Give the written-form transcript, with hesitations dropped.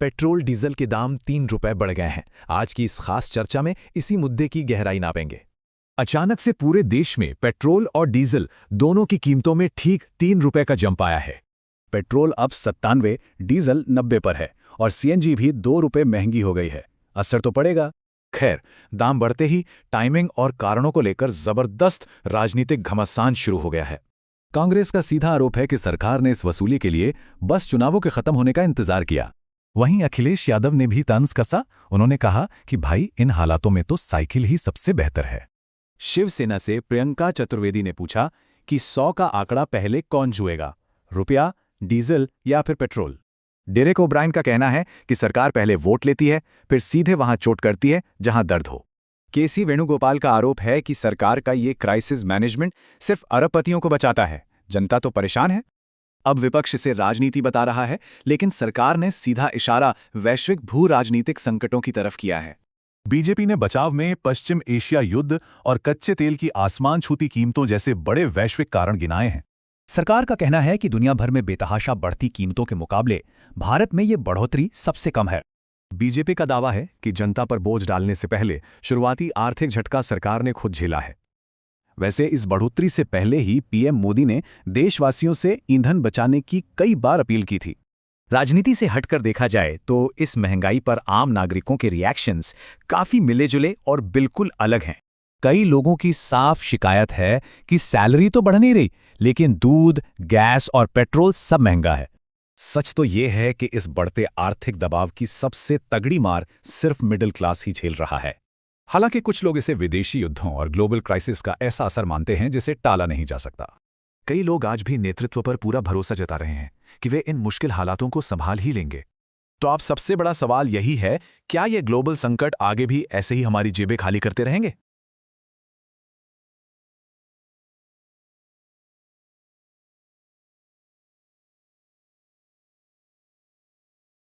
Petrol diesel के दाम 3 रुपए बढ़ गए हैं। आज की इस खास चर्चा में इसी मुद्दे की गहराई नापेंगे। अचानक से पूरे देश में पेट्रोल और डीजल दोनों की कीमतों में ठीक 3 रुपए का जंप आया है। पेट्रोल अब 97, डीजल 90 पर है और सीएनजी भी 2 रुपए महंगी हो गई है। असर तो पड़ेगा। खैर, दाम बढ़ते ही टाइमिंग और कारणों को लेकर जबरदस्त राजनीतिक घमासान शुरू हो गया है। कांग्रेस का सीधा आरोप है कि सरकार ने इस वसूली के लिए बस चुनावों के खत्म होने का इंतजार किया। वहीं अखिलेश यादव ने भी तंज कसा। उन्होंने कहा कि भाई, इन हालातों में तो साइकिल ही सबसे बेहतर है। शिवसेना से प्रियंका चतुर्वेदी ने पूछा कि 100 का आंकड़ा पहले कौन छुएगा, रुपया, डीजल या फिर पेट्रोल? डेरेक ओब्रायन का कहना है कि सरकार पहले वोट लेती है, फिर सीधे वहां चोट करती है जहां दर्द हो। केसी वेणुगोपाल का आरोप है कि सरकार का ये क्राइसिस मैनेजमेंट सिर्फ अरबपतियों को बचाता है, जनता तो परेशान है। अब विपक्ष इसे राजनीति बता रहा है, लेकिन सरकार ने सीधा इशारा वैश्विक भू राजनीतिक संकटों की तरफ किया है। बीजेपी ने बचाव में पश्चिम एशिया युद्ध और कच्चे तेल की आसमान छूती कीमतों जैसे बड़े वैश्विक कारण गिनाए हैं। सरकार का कहना है कि दुनिया भर में बेतहाशा बढ़ती कीमतों के मुकाबले भारत में ये बढ़ोतरी सबसे कम है। बीजेपी का दावा है कि जनता पर बोझ डालने से पहले शुरुआती आर्थिक झटका सरकार ने खुद झेला है। वैसे इस बढ़ोतरी से पहले ही पीएम मोदी ने देशवासियों से ईंधन बचाने की कई बार अपील की थी। राजनीति से हटकर देखा जाए तो इस महंगाई पर आम नागरिकों के रिएक्शंस काफी मिले-जुले और बिल्कुल अलग हैं। कई लोगों की साफ शिकायत है कि सैलरी तो बढ़ नहीं रही, लेकिन दूध, गैस और पेट्रोल सब महंगा है। सच तो ये है कि इस बढ़ते आर्थिक दबाव की सबसे तगड़ी मार सिर्फ मिडिल क्लास ही झेल रहा है। हालांकि कुछ लोग इसे विदेशी युद्धों और ग्लोबल क्राइसिस का ऐसा असर मानते हैं जिसे टाला नहीं जा सकता। कई लोग आज भी नेतृत्व पर पूरा भरोसा जता रहे हैं कि वे इन मुश्किल हालातों को संभाल ही लेंगे। तो अब सबसे बड़ा सवाल यही है, क्या ये ग्लोबल संकट आगे भी ऐसे ही हमारी जेबें खाली करते रहेंगे?